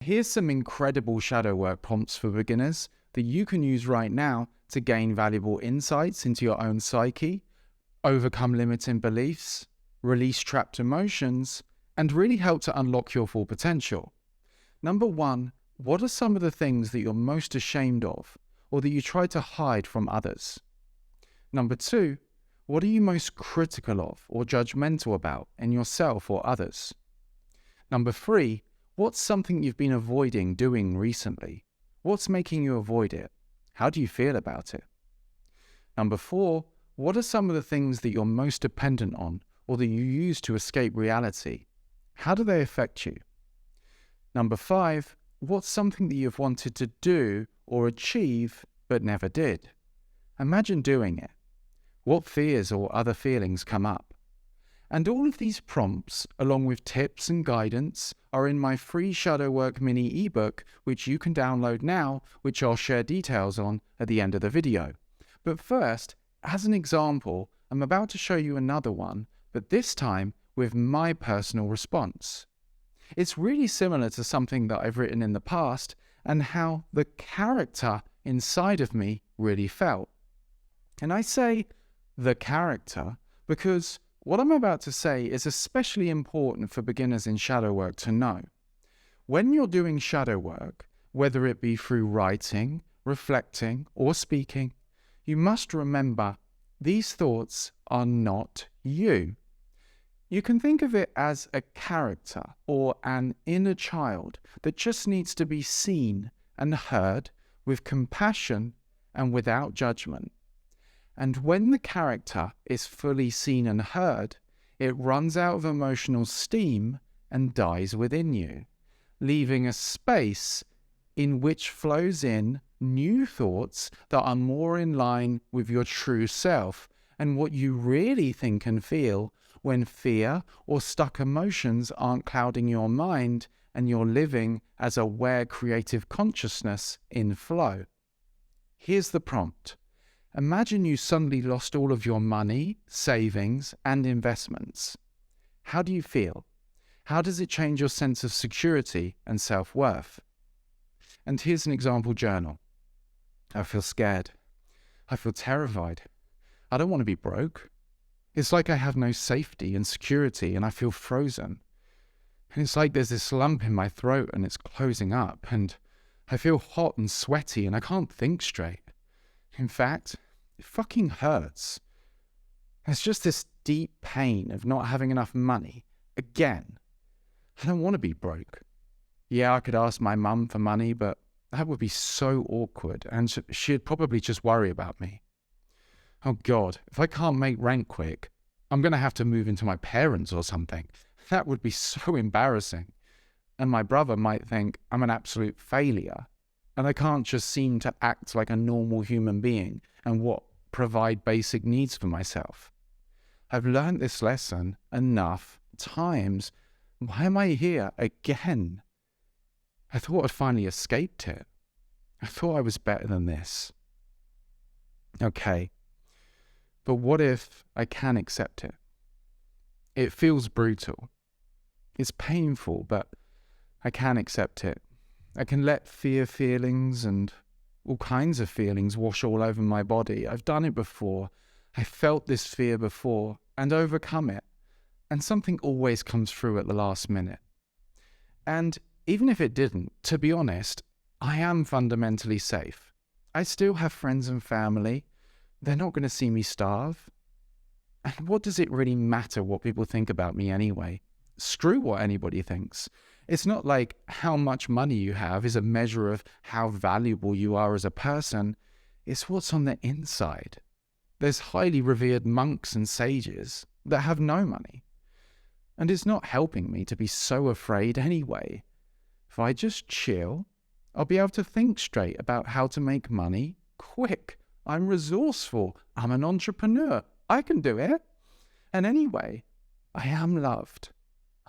Here's some incredible shadow work prompts for beginners that you can use right now to gain valuable insights into your own psyche, overcome limiting beliefs, release trapped emotions, and really help to unlock your full potential. Number one, what are some of the things that you're most ashamed of or that you try to hide from others? Number two, what are you most critical of or judgmental about in yourself or others? Number three, what's something you've been avoiding doing recently? What's making you avoid it? How do you feel about it? Number four, what are some of the things that you're most dependent on or that you use to escape reality? How do they affect you? Number five, what's something that you've wanted to do or achieve but never did? Imagine doing it. What fears or other feelings come up? And all of these prompts, along with tips and guidance, are in my free Shadow Work mini ebook, which you can download now, which I'll share details on at the end of the video. But first, as an example, I'm about to show you another one, but this time with my personal response. It's really similar to something that I've written in the past and how the character inside of me really felt. And I say the character because what I'm about to say is especially important for beginners in shadow work to know. When you're doing shadow work, whether it be through writing, reflecting, or speaking, you must remember these thoughts are not you. You can think of it as a character or an inner child that just needs to be seen and heard with compassion and without judgment. And when the character is fully seen and heard, it runs out of emotional steam and dies within you, leaving a space in which flows in new thoughts that are more in line with your true self and what you really think and feel when fear or stuck emotions aren't clouding your mind and you're living as aware creative consciousness in flow. Here's the prompt. Imagine you suddenly lost all of your money, savings, and investments. How do you feel? How does it change your sense of security and self-worth? And here's an example journal. I feel scared. I feel terrified. I don't want to be broke. It's like I have no safety and security and I feel frozen. And it's like there's this lump in my throat and it's closing up and I feel hot and sweaty and I can't think straight. In fact, it fucking hurts. It's just this deep pain of not having enough money. Again, I don't want to be broke. Yeah, I could ask my mum for money, but that would be so awkward and she'd probably just worry about me. Oh God, if I can't make rent quick, I'm going to have to move into my parents' or something. That would be so embarrassing. And my brother might think I'm an absolute failure. And I can't just seem to act like a normal human being and provide basic needs for myself. I've learned this lesson enough times. Why am I here again? I thought I'd finally escaped it. I thought I was better than this. Okay, but what if I can accept it? It feels brutal. It's painful, but I can accept it. I can let fear feelings and all kinds of feelings wash all over my body. I've done it before. I felt this fear before and overcome it. And something always comes through at the last minute. And even if it didn't, to be honest, I am fundamentally safe. I still have friends and family. They're not going to see me starve. And what does it really matter what people think about me anyway? Screw what anybody thinks. It's not like how much money you have is a measure of how valuable you are as a person. It's what's on the inside. There's highly revered monks and sages that have no money. And it's not helping me to be so afraid anyway. If I just chill, I'll be able to think straight about how to make money quick. I'm resourceful. I'm an entrepreneur. I can do it. And anyway, I am loved.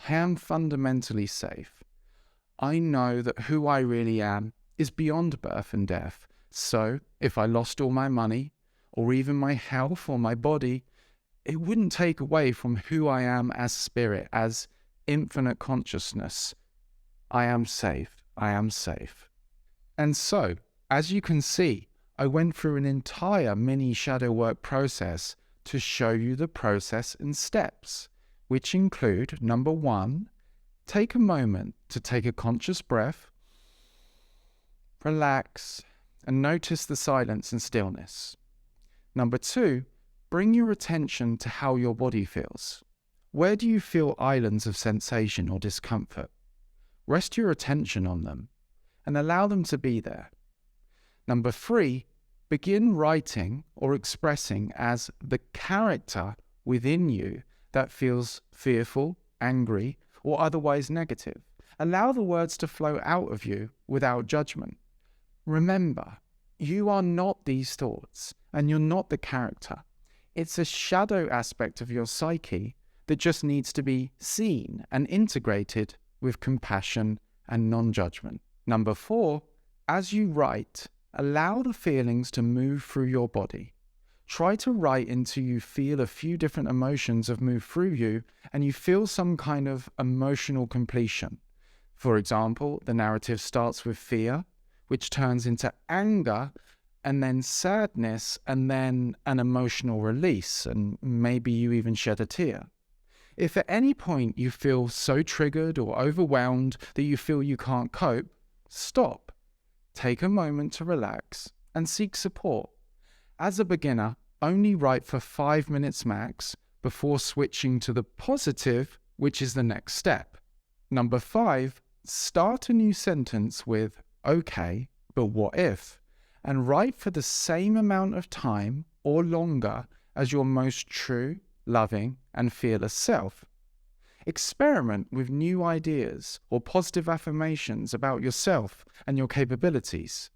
I am fundamentally safe. I know that who I really am is beyond birth and death. So if I lost all my money, or even my health or my body, it wouldn't take away from who I am as spirit, as infinite consciousness. I am safe. I am safe. And so, as you can see, I went through an entire mini shadow work process to show you the process and steps, which include number 1, take a moment to take a conscious breath, relax, and notice the silence and stillness. Number 2, bring your attention to how your body feels. Where do you feel islands of sensation or discomfort? Rest your attention on them and allow them to be there. Number 3, begin writing or expressing as the character within you that feels fearful, angry, or otherwise negative. Allow the words to flow out of you without judgment. Remember, you are not these thoughts, and you're not the character. It's a shadow aspect of your psyche that just needs to be seen and integrated with compassion and non-judgment. Number 4, as you write, allow the feelings to move through your body. Try to write until you feel a few different emotions have moved through you and you feel some kind of emotional completion. For example, the narrative starts with fear, which turns into anger, and then sadness, and then an emotional release, and maybe you even shed a tear. If at any point you feel so triggered or overwhelmed that you feel you can't cope, stop. Take a moment to relax and seek support. As a beginner, only write for 5 minutes max before switching to the positive, which is the next step. Number 5, start a new sentence with, okay, but what if? And write for the same amount of time or longer as your most true, loving, and fearless self. Experiment with new ideas or positive affirmations about yourself and your capabilities.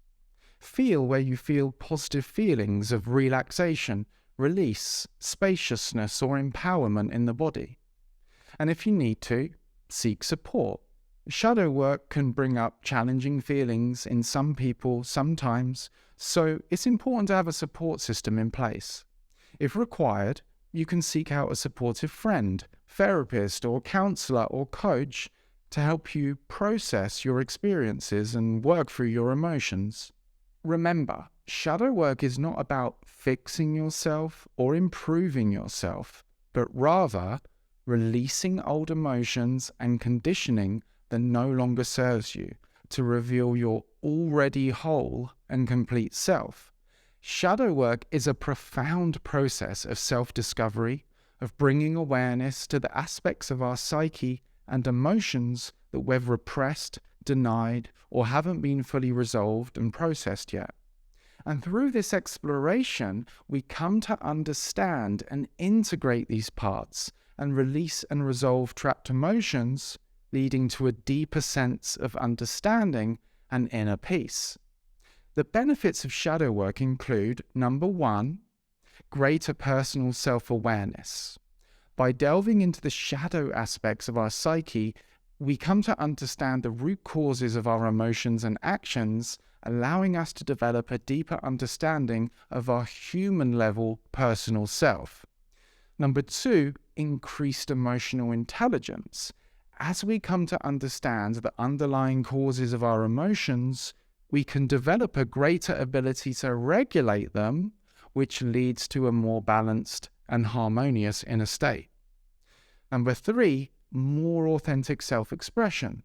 Feel where you feel positive feelings of relaxation, release, spaciousness, or empowerment in the body. And if you need to, seek support. Shadow work can bring up challenging feelings in some people sometimes, so it's important to have a support system in place. If required, you can seek out a supportive friend, therapist, or counselor or coach to help you process your experiences and work through your emotions. Remember, shadow work is not about fixing yourself or improving yourself, but rather releasing old emotions and conditioning that no longer serves you to reveal your already whole and complete self. Shadow work is a profound process of self-discovery, of bringing awareness to the aspects of our psyche and emotions that we've repressed, denied, or haven't been fully resolved and processed yet. And through this exploration, we come to understand and integrate these parts and release and resolve trapped emotions, leading to a deeper sense of understanding and inner peace. The benefits of shadow work include, number 1, greater personal self-awareness. By delving into the shadow aspects of our psyche, we come to understand the root causes of our emotions and actions, allowing us to develop a deeper understanding of our human-level personal self. Number 2, increased emotional intelligence. As we come to understand the underlying causes of our emotions, we can develop a greater ability to regulate them, which leads to a more balanced and harmonious inner state. Number 3, more authentic self-expression.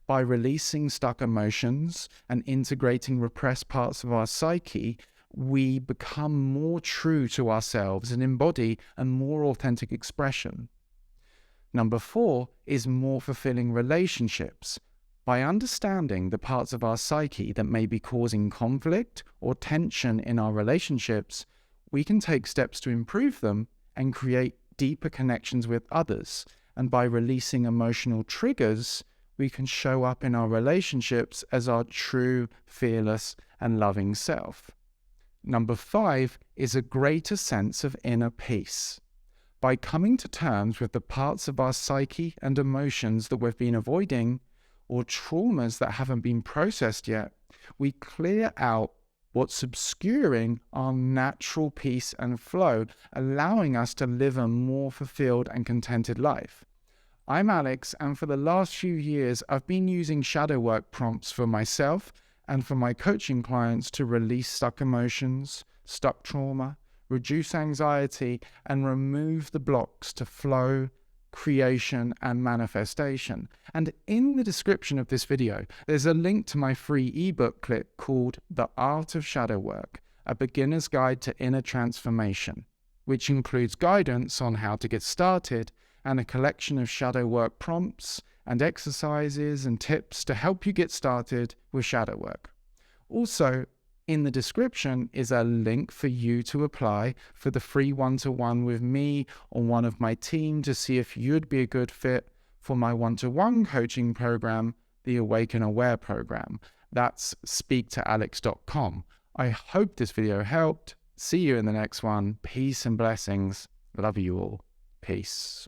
By releasing stuck emotions and integrating repressed parts of our psyche, we become more true to ourselves and embody a more authentic expression. Number 4 is more fulfilling relationships. By understanding the parts of our psyche that may be causing conflict or tension in our relationships, we can take steps to improve them and create deeper connections with others. And by releasing emotional triggers, we can show up in our relationships as our true, fearless, and loving self. Number 5 is a greater sense of inner peace. By coming to terms with the parts of our psyche and emotions that we've been avoiding, or traumas that haven't been processed yet, we clear out what's obscuring our natural peace and flow, allowing us to live a more fulfilled and contented life. I'm Alex, and for the last few years, I've been using shadow work prompts for myself and for my coaching clients to release stuck emotions, stuck trauma, reduce anxiety, and remove the blocks to flow, creation, and manifestation. And in the description of this video, there's a link to my free ebook clip called The Art of Shadow Work, a beginner's guide to inner transformation, which includes guidance on how to get started and a collection of shadow work prompts and exercises and tips to help you get started with shadow work. Also, in the description is a link for you to apply for the free one-to-one with me or one of my team to see if you'd be a good fit for my one-to-one coaching program, the Awaken Aware program. That's speaktoalex.com. I hope this video helped. See you in the next one. Peace and blessings. Love you all. Peace.